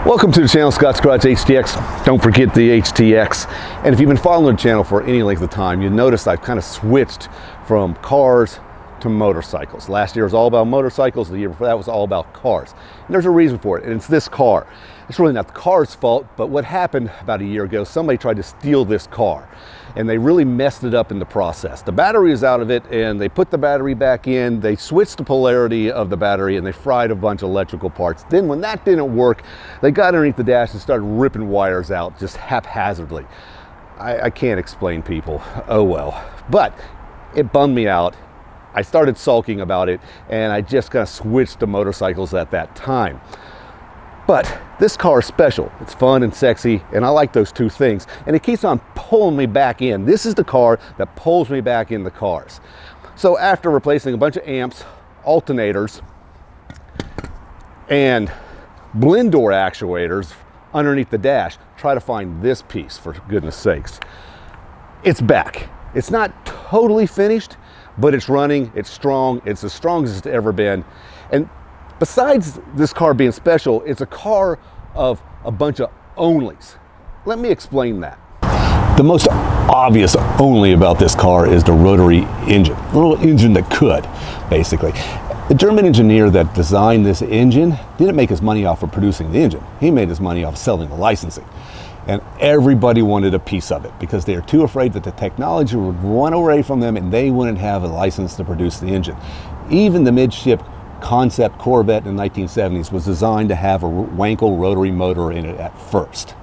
Welcome to the channel, Scott's Garage HTX. Don't forget the HTX. And if you've been following the channel for any length of time, you'll notice I've kind of switched from cars to motorcycles. Last year was all about motorcycles. The year before that was all about cars. And there's a reason for it, and it's this car. It's really not the car's fault, but what happened about a year ago, somebody tried to steal this car, and they really messed it up in the process. The battery is out of it, and they put the battery back in, they switched the polarity of the battery, and they fried a bunch of electrical parts. Then when that didn't work, they got underneath the dash and started ripping wires out just haphazardly. I can't explain people, oh well. But it bummed me out. I started sulking about it, and I just kind of switched to motorcycles at that time. But this car is special. It's fun and sexy, and I like those two things. And it keeps on pulling me back in. This is the car that pulls me back in the cars. So after replacing a bunch of amps, alternators, and blend door actuators underneath the dash, try to find this piece, for goodness sakes. It's back. It's not totally finished, but it's running, it's strong, it's as strong as it's ever been. And besides this car being special, it's a car of a bunch of onlys. Let me explain that. The most obvious only about this car is the rotary engine, the little engine that could, basically. The German engineer that designed this engine didn't make his money off of producing the engine. He made his money off selling the licensing. And everybody wanted a piece of it because they are too afraid that the technology would run away from them and they wouldn't have a license to produce the engine. Even the midship concept Corvette in the 1970s was designed to have a Wankel rotary motor in it at first.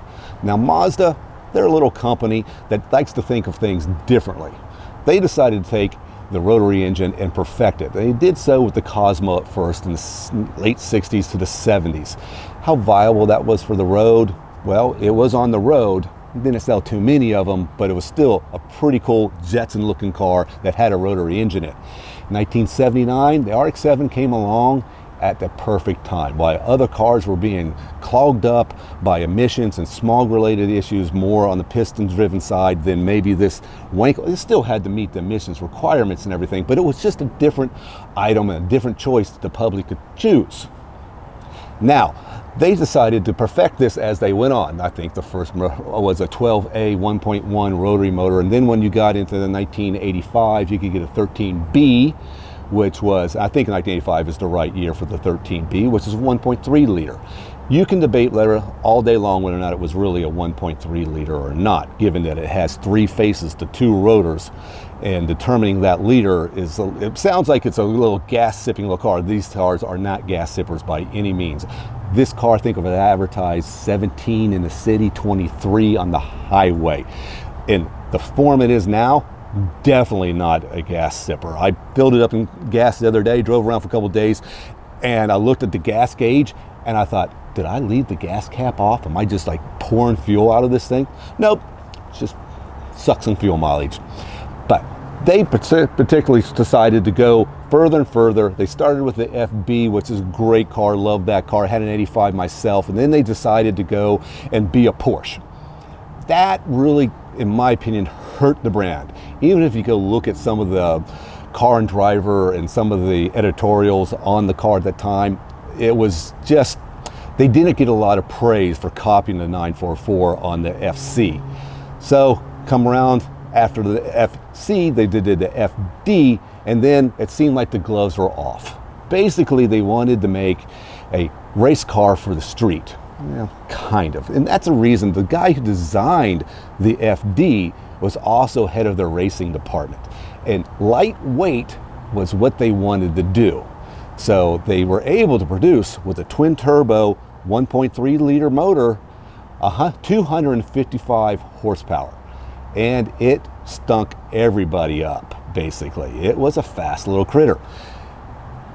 Now Mazda, they're a little company that likes to think of things differently. They decided to take the rotary engine and perfect it. They did so with the Cosmo at first in the late 60s to the 70s. How viable that was for the road? Well, it was on the road. Didn't sell too many of them, but it was still a pretty cool Jetson looking car that had a rotary engine in it. In 1979, the RX7 came along at the perfect time. While other cars were being clogged up by emissions and smog related issues more on the piston driven side than maybe this Wankel. It still had to meet the emissions requirements and everything, but it was just a different item and a different choice that the public could choose. Now, they decided to perfect this as they went on. I think the first was a 12A 1.1 rotary motor, and then when you got into the 1985, you could get a 13B, which was, I think 1985 is the right year for the 13B, which is a 1.3 liter. You can debate later all day long whether or not it was really a 1.3 liter or not, given that it has three faces to two rotors, and determining that liter is, it sounds like it's a little gas sipping little car. These cars are not gas sippers by any means. This car, think of it advertised 17 in the city, 23 on the highway. In the form it is now, definitely not a gas sipper. I filled it up in gas the other day, drove around for a couple of days, and I looked at the gas gauge and I thought, did I leave the gas cap off? Am I just like pouring fuel out of this thing? Nope, it's just sucks some fuel mileage. But they particularly decided to go further and further. They started with the FB, which is a great car, love that car, had an 85 myself, and then they decided to go and be a Porsche. That really, in my opinion, hurt the brand. Even if you go look at some of the Car and Driver and some of the editorials on the car at that time, it was just, they didn't get a lot of praise for copying the 944 on the FC. So come around after the FC, they did the FD, and then it seemed like the gloves were off. Basically, they wanted to make a race car for the street. Yeah, kind of. And that's the reason the guy who designed the FD was also head of their racing department. And lightweight was what they wanted to do. So they were able to produce, with a twin turbo 1.3 liter motor, 255 horsepower. And it stunk everybody up, basically. It was a fast little critter.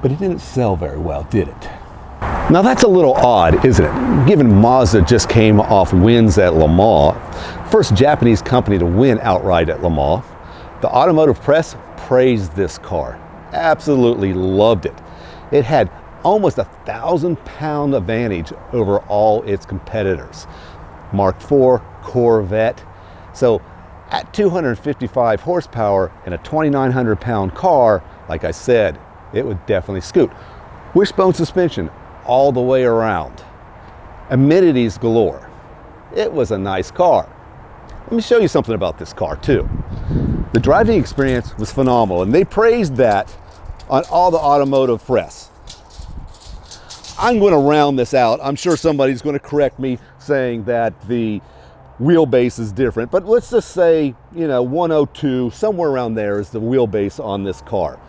But it didn't sell very well, did it? Now that's a little odd, isn't it? Given Mazda just came off wins at Le Mans, first Japanese company to win outright at Le Mans. The automotive press praised this car, absolutely loved it. It had almost 1,000-pound advantage over all its competitors. Mark IV, Corvette. So at 255 horsepower in a 2,900-pound car, like I said, it would definitely scoot. Wishbone suspension all the way around. amenities galore. It was a nice car. Let me show you something about this car too. The driving experience was phenomenal, and they praised that on all the automotive press. I'm going to round this out. I'm sure somebody's going to correct me saying that the wheelbase is different, but let's just say, you know, 102, somewhere around there is the wheelbase on this car,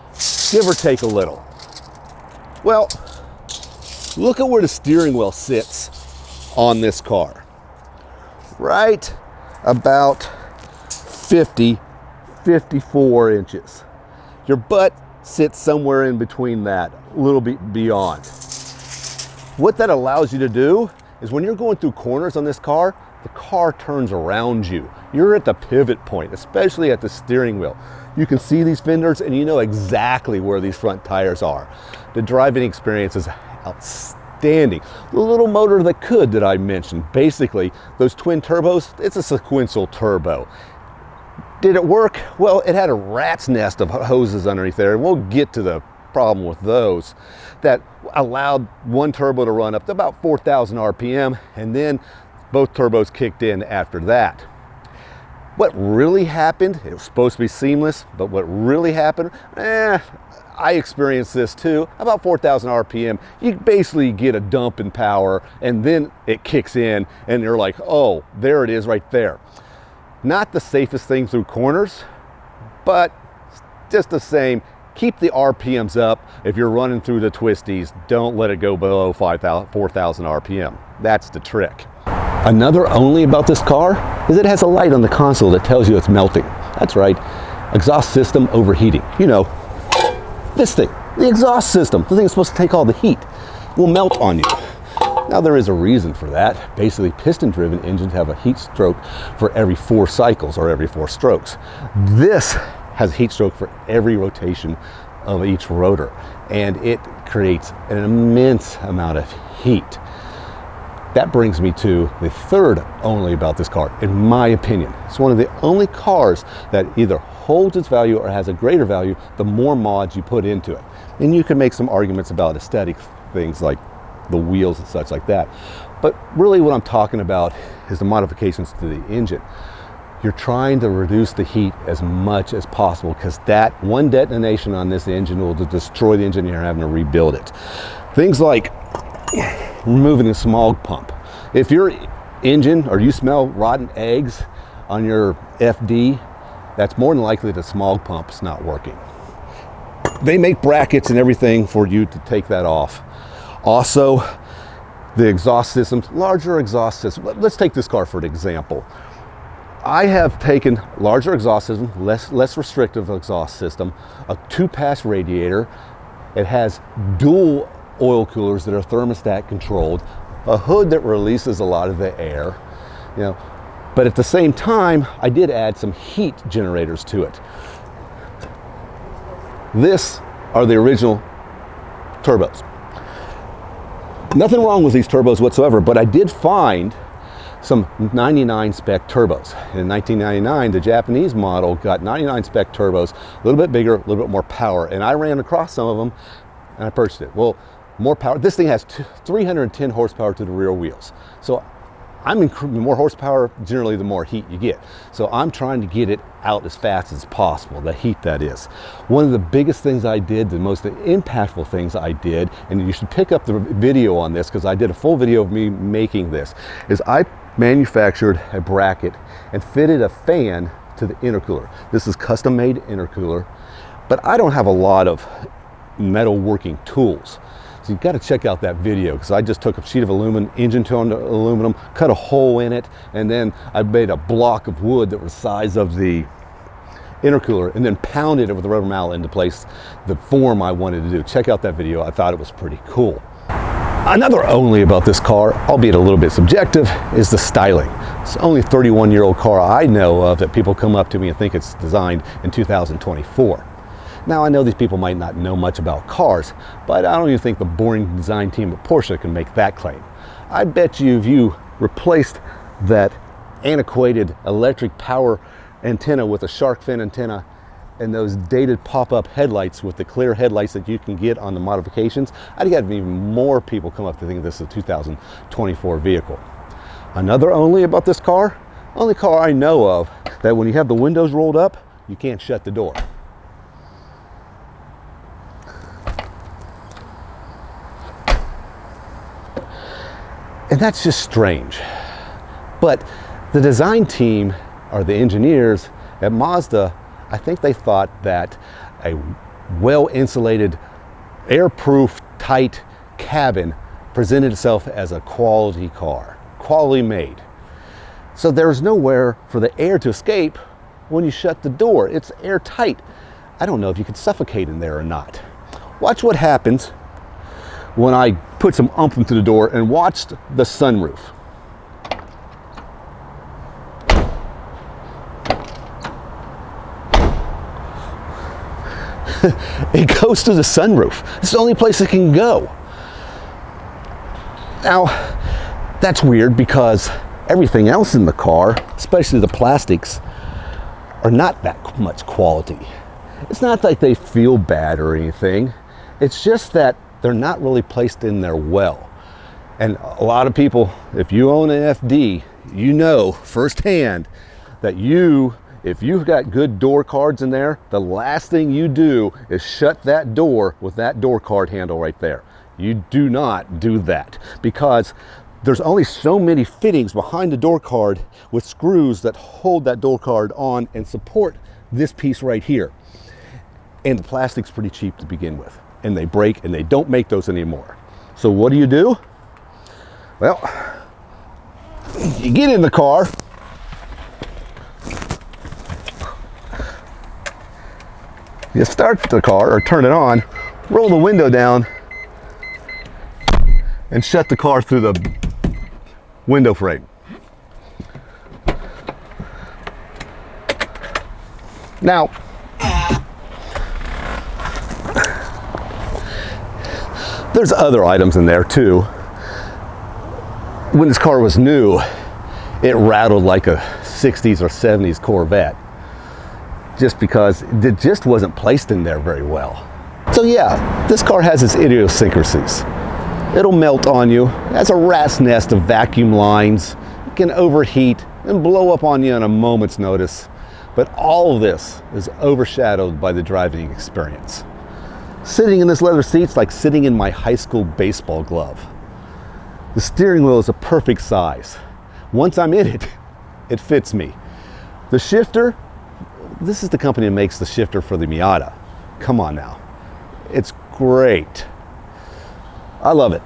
give or take a little. Well, look at where the steering wheel sits on this car. Right about 54 inches. Your butt sits somewhere in between that, a little bit beyond. What that allows you to do is when you're going through corners on this car, the car turns around you. You're at the pivot point, especially at the steering wheel. You can see these fenders and you know exactly where these front tires are. The driving experience is outstanding. The little motor that I mentioned, basically those twin turbos, it's a sequential turbo. Did it work? Well, it had a rat's nest of hoses underneath there, and we'll get to the problem with those, that allowed one turbo to run up to about 4,000 RPM, and then both turbos kicked in after that. What really happened, it was supposed to be seamless, but what really happened, I experienced this too, about 4,000 RPM, you basically get a dump in power, and then it kicks in, and you're like, oh, there it is right there. Not the safest thing through corners, but just the same, keep the RPMs up. If you're running through the twisties, don't let it go below 4,000 RPM. That's the trick. Another only about this car is it has a light on the console that tells you it's melting. That's right, exhaust system overheating. You know, this thing, the exhaust system, the thing that's supposed to take all the heat, will melt on you. Now there is a reason for that. Basically, piston-driven engines have a heat stroke for every 4 cycles or every 4 strokes. This has a heat stroke for every rotation of each rotor, and it creates an immense amount of heat. That brings me to the third only about this car, in my opinion. It's one of the only cars that either holds its value or has a greater value the more mods you put into it. And you can make some arguments about aesthetic things like the wheels and such like that. But really what I'm talking about is the modifications to the engine. You're trying to reduce the heat as much as possible, because that one detonation on this engine will destroy the engine and you're having to rebuild it. Things like removing the smog pump. If your engine, or you smell rotten eggs on your FD, that's more than likely the smog pump's not working. They make brackets and everything for you to take that off. Also, the exhaust systems, larger exhaust systems. Let's take this car for an example. I have taken larger exhaust system, less restrictive exhaust system, a 2-pass radiator. It has dual oil coolers that are thermostat controlled, a hood that releases a lot of the air, you know. But at the same time, I did add some heat generators to it. This are the original turbos. Nothing wrong with these turbos whatsoever, but I did find some 99 spec turbos. In 1999, the Japanese model got 99 spec turbos, a little bit bigger, a little bit more power, and I ran across some of them and I purchased it. Well, more power. This thing has 310 horsepower to the rear wheels. So the more horsepower, generally the more heat you get. So I'm trying to get it out as fast as possible, the heat that is. One of the biggest things I did, the most impactful things I did, and you should pick up the video on this because I did a full video of me making this, is I manufactured a bracket and fitted a fan to the intercooler. This is custom made intercooler, but I don't have a lot of metal working tools. So you've got to check out that video, because I just took a sheet of aluminum, engine toned aluminum, cut a hole in it, and then I made a block of wood that was the size of the intercooler, and then pounded it with a rubber mallet into place, the form I wanted to do. Check out that video. I thought it was pretty cool. Another only about this car, albeit a little bit subjective, is the styling. It's only a 31-year-old car I know of that people come up to me and think it's designed in 2024. Now, I know these people might not know much about cars, but I don't even think the boring design team at Porsche can make that claim. I bet you if you replaced that antiquated electric power antenna with a shark fin antenna and those dated pop-up headlights with the clear headlights that you can get on the modifications, I'd have even more people come up to think this is a 2024 vehicle. Another only about this car, only car I know of that when you have the windows rolled up, you can't shut the door. And that's just strange. But the design team, or the engineers at Mazda, I think they thought that a well-insulated, airproof, tight cabin presented itself as a quality car, quality made. So there's nowhere for the air to escape when you shut the door. It's airtight. I don't know if you could suffocate in there or not. Watch what happens when I put some oomph into the door and watched the sunroof. It goes through the sunroof. It's the only place it can go. Now, that's weird because everything else in the car, especially the plastics, are not that much quality. It's not like they feel bad or anything. It's just that they're not really placed in there well. And a lot of people, if you own an FD, you know firsthand that if you've got good door cards in there, the last thing you do is shut that door with that door card handle right there. You do not do that because there's only so many fittings behind the door card with screws that hold that door card on and support this piece right here. And the plastic's pretty cheap to begin with. And they break, and they don't make those anymore. So what do? Well, you get in the car, you start the car or turn it on, roll the window down, and shut the car through the window frame. Now, there's other items in there too. When this car was new, it rattled like a 60s or 70s Corvette just because it just wasn't placed in there very well. So yeah, this car has its idiosyncrasies. It'll melt on you. It has a rat's nest of vacuum lines. It can overheat and blow up on you in a moment's notice. But all of this is overshadowed by the driving experience. Sitting in this leather seat's like sitting in my high school baseball glove. The steering wheel is a perfect size. Once I'm in it, it fits me. The shifter, this is the company that makes the shifter for the Miata. Come on now. It's great. I love it.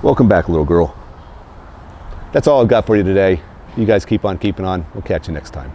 Welcome back, little girl. That's all I've got for you today. You guys keep on keeping on. We'll catch you next time.